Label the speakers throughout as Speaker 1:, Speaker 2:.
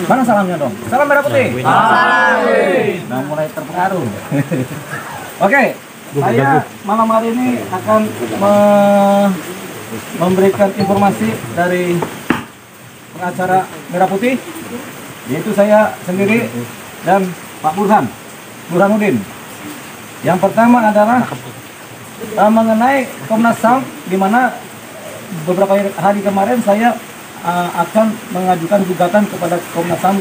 Speaker 1: Mana salamnya dong? Salam merah putih. Nah, mulai terpengaruh. Oke, saya malam hari ini akan memberikan informasi dari pengacara Merah Putih, yaitu saya sendiri dan Pak Burhanuddin. Yang pertama adalah mengenai Komnas HAM, di mana beberapa hari kemarin saya akan mengajukan gugatan kepada Komnas HAM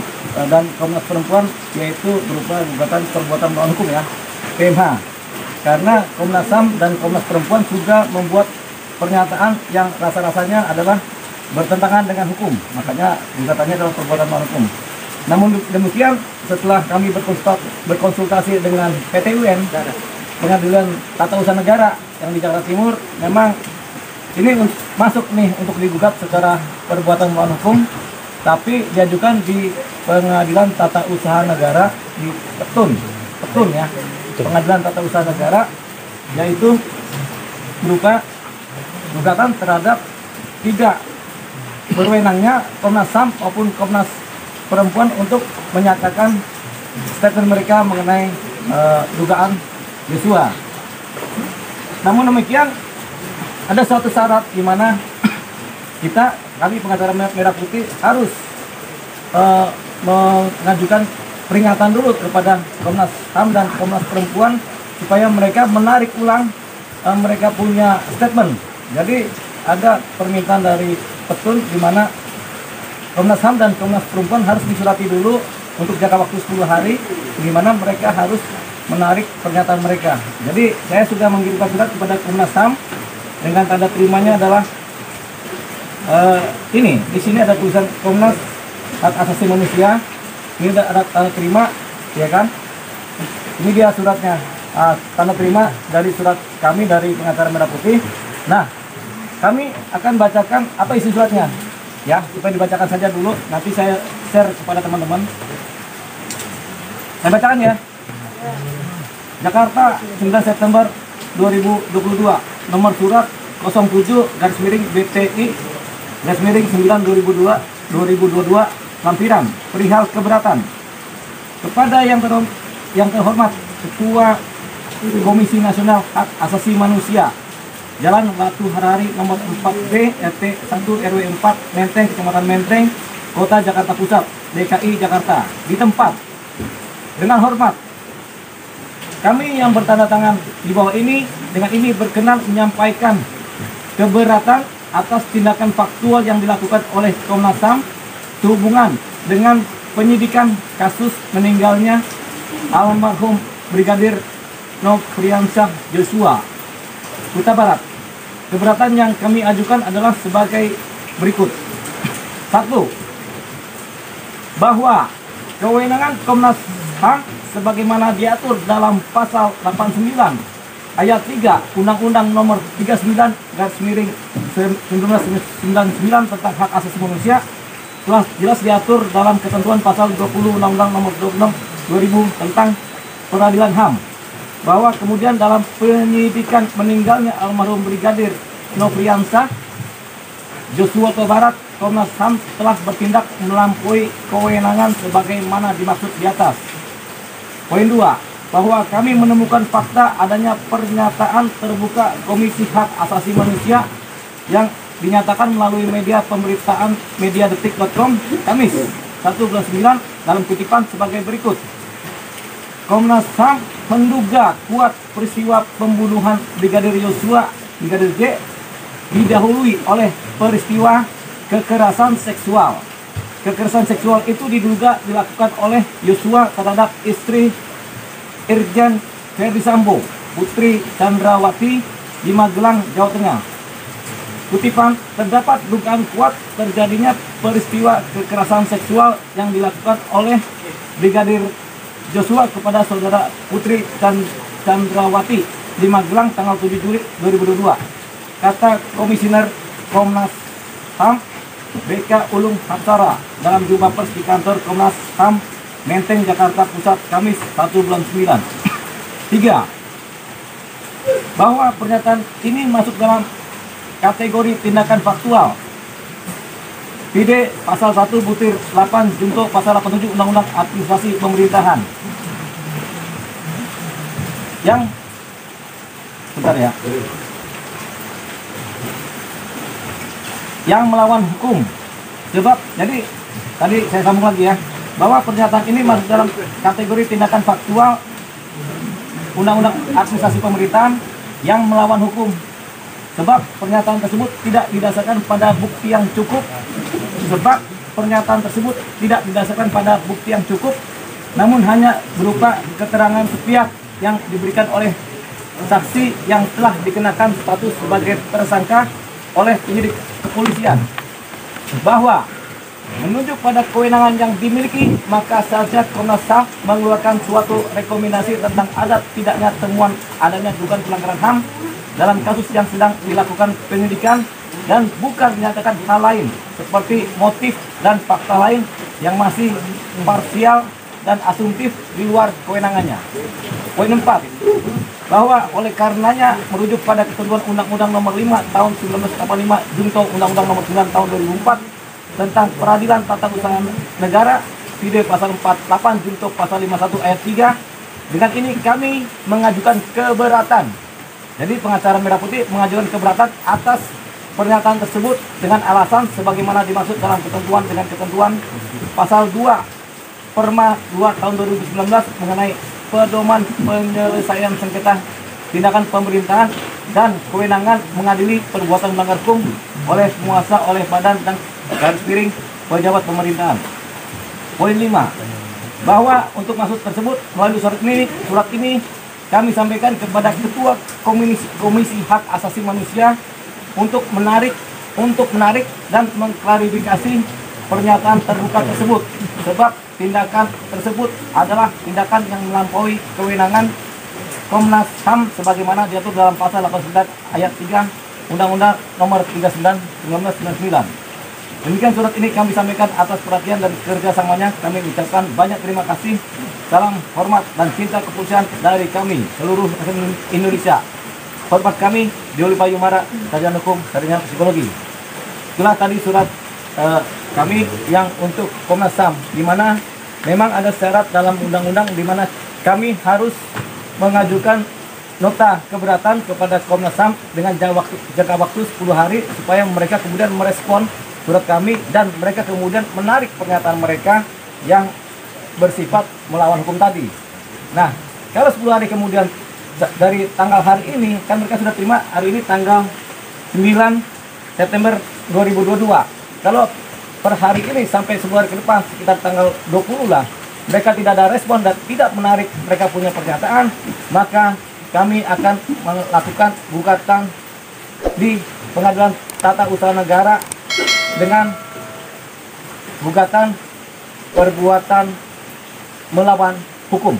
Speaker 1: dan Komnas Perempuan, yaitu berupa gugatan perbuatan melawan hukum ya, PMH. Karena Komnas HAM dan Komnas Perempuan sudah membuat pernyataan yang rasa-rasanya adalah bertentangan dengan hukum, makanya gugatannya adalah perbuatan melawan hukum. Namun demikian, setelah kami berkonsultasi dengan PTUN, Pengadilan Tata Usaha Negara yang di Jakarta Timur, memang ini masuk nih untuk digugat secara perbuatan melawan hukum, tapi diajukan di Pengadilan Tata Usaha Negara di Petun ya, Pengadilan Tata Usaha Negara, yaitu berupa gugatan terhadap tidak berwenangnya Komnas HAM maupun Komnas Perempuan untuk menyatakan statement mereka mengenai dugaan Joshua. Namun demikian, ada suatu syarat di mana kami pengacara Merah Putih harus mengajukan peringatan dulu kepada Komnas HAM dan Komnas Perempuan supaya mereka menarik ulang mereka punya statement. Jadi ada permintaan dari Petun di mana Komnas HAM dan Komnas Perempuan harus disurati dulu untuk jangka waktu 10 hari, di mana mereka harus menarik pernyataan mereka. Jadi saya sudah mengirimkan surat kepada Komnas HAM dengan tanda terimanya adalah ini. Di sini ada tulisan Komnas Hak Asasi Manusia. Ini ada tanda terima, ya kan? Ini dia suratnya, tanda terima dari surat kami dari pengacara Merah Putih. Nah, kami akan bacakan apa isi suratnya. Ya, supaya dibacakan saja dulu, nanti saya share kepada teman-teman. Saya bacakan ya. Jakarta, 9 September 2022, nomor surat 07-BTI-9/2022, lampiran perihal keberatan. Kepada yang terhormat Ketua Komisi Nasional Hak Asasi Manusia, Jalan Watu Harari nomor 4B RT 1 RW 4 Menteng, Kecamatan Menteng, Kota Jakarta Pusat, DKI Jakarta. Di tempat, dengan hormat, kami yang bertanda tangan di bawah ini dengan ini berkenan menyampaikan keberatan atas tindakan faktual yang dilakukan oleh Komnas HAM sehubungan dengan penyidikan kasus meninggalnya almarhum Brigadir Nofriansyah Joshua Huta Barat. Keberatan yang kami ajukan adalah sebagai berikut. 1. Bahwa kewenangan Komnas HAM sebagaimana diatur dalam pasal 89 ayat 3 Undang-Undang nomor 39/1999 tentang hak asasi manusia telah jelas diatur dalam ketentuan pasal 20 Undang-Undang nomor 26 2000 tentang peradilan HAM, bahwa kemudian dalam penyidikan meninggalnya almarhum Brigadir Nofriansyah Joshua Huta Barat, Komnas HAM telah bertindak melampaui kewenangan sebagaimana dimaksud di atas. Poin 2, bahwa kami menemukan fakta adanya pernyataan terbuka Komisi Hak Asasi Manusia yang dinyatakan melalui media pemberitaan mediadetik.com Kamis 1/9 dalam kutipan sebagai berikut. Komnas HAM menduga kuat peristiwa pembunuhan Brigadir Joshua Brigadir J didahului oleh peristiwa kekerasan seksual. Kekerasan seksual itu diduga dilakukan oleh Joshua terhadap istri Irjen Verdi Sambo, Putri Chandrawati di Magelang, Jawa Tengah. Kutipan, terdapat dugaan kuat terjadinya peristiwa kekerasan seksual yang dilakukan oleh Brigadir Joshua kepada saudara Putri Chandrawati di Magelang tanggal 7 Juli 2022. Kata Komisioner Komnas HAM BK Ulung Hapsara dalam jumpa pers di kantor Komnas HAM Menteng, Jakarta Pusat, Kamis 1/9. 3. Bahwa pernyataan ini masuk dalam kategori tindakan faktual Pide pasal 1 butir 8 junto pasal 87 Undang-Undang Administrasi Pemerintahan. Yang bentar ya. Yang melawan hukum. Sebab jadi tadi saya sambung lagi ya, bahwa pernyataan ini masuk dalam kategori tindakan faktual Undang-Undang Administrasi Pemerintahan yang melawan hukum. Sebab pernyataan tersebut tidak didasarkan pada bukti yang cukup. Sebab pernyataan tersebut tidak didasarkan pada bukti yang cukup, namun hanya berupa keterangan sepihak yang diberikan oleh saksi yang telah dikenakan status sebagai tersangka oleh penyidik kepolisian. Bahwa menunjuk pada kewenangan yang dimiliki, maka seharusnya Komnas HAM mengeluarkan suatu rekomendasi tentang ada tidaknya temuan adanya dugaan pelanggaran HAM dalam kasus yang sedang dilakukan penyidikan, dan bukan menyatakan hal lain seperti motif dan fakta lain yang masih parsial dan asumtif di luar kewenangannya. Poin 4, bahwa oleh karenanya merujuk pada ketentuan Undang-Undang Nomor 5 Tahun 1985 junto Undang-Undang Nomor 9 Tahun 2004 tentang Peradilan Tata Usaha Negara, Pide pasal 48 junto pasal 51 ayat 3. Dengan ini kami mengajukan keberatan. Jadi pengacara Merah Putih mengajukan keberatan atas pernyataan tersebut dengan alasan sebagaimana dimaksud dalam ketentuan pasal 2 Perma 2 tahun 2019 mengenai pedoman penyelesaian sengketa tindakan pemerintahan dan kewenangan mengadili perbuatan melanggar hukum oleh penguasa, oleh badan dan garis miring pejabat pemerintahan. Poin 5, bahwa untuk maksud tersebut melalui surat ini kami sampaikan kepada Ketua Komisi Hak Asasi Manusia untuk menarik dan mengklarifikasi pernyataan terbuka tersebut, sebab tindakan tersebut adalah tindakan yang melampaui kewenangan Komnas HAM sebagaimana diatur dalam pasal 89 ayat 3 Undang-Undang Nomor 39 1999. Demikian surat ini kami sampaikan atas perhatian dan kerjasamanya. Kami ucapkan banyak terima kasih. Salam hormat dan cinta kepolisian dari kami seluruh Indonesia. Hormat kami, Dioli Payumara, Sarjana Hukum, Sarjana Psikologi. Itulah tadi surat kami yang untuk Komnas HAM, di mana memang ada syarat dalam undang-undang di mana kami harus mengajukan nota keberatan kepada Komnas HAM dengan jangka waktu 10 hari supaya mereka kemudian merespon surat kami dan mereka kemudian menarik pernyataan mereka yang bersifat melawan hukum tadi. Nah, kalau 10 hari kemudian dari tanggal hari ini, kan mereka sudah terima hari ini tanggal 9 September 2022. Kalau per hari ini sampai 10 hari ke depan sekitar tanggal 20 lah, mereka tidak ada respon dan tidak menarik mereka punya pernyataan, maka kami akan melakukan gugatan di Pengadilan Tata Usaha Negara dengan gugatan perbuatan melawan hukum.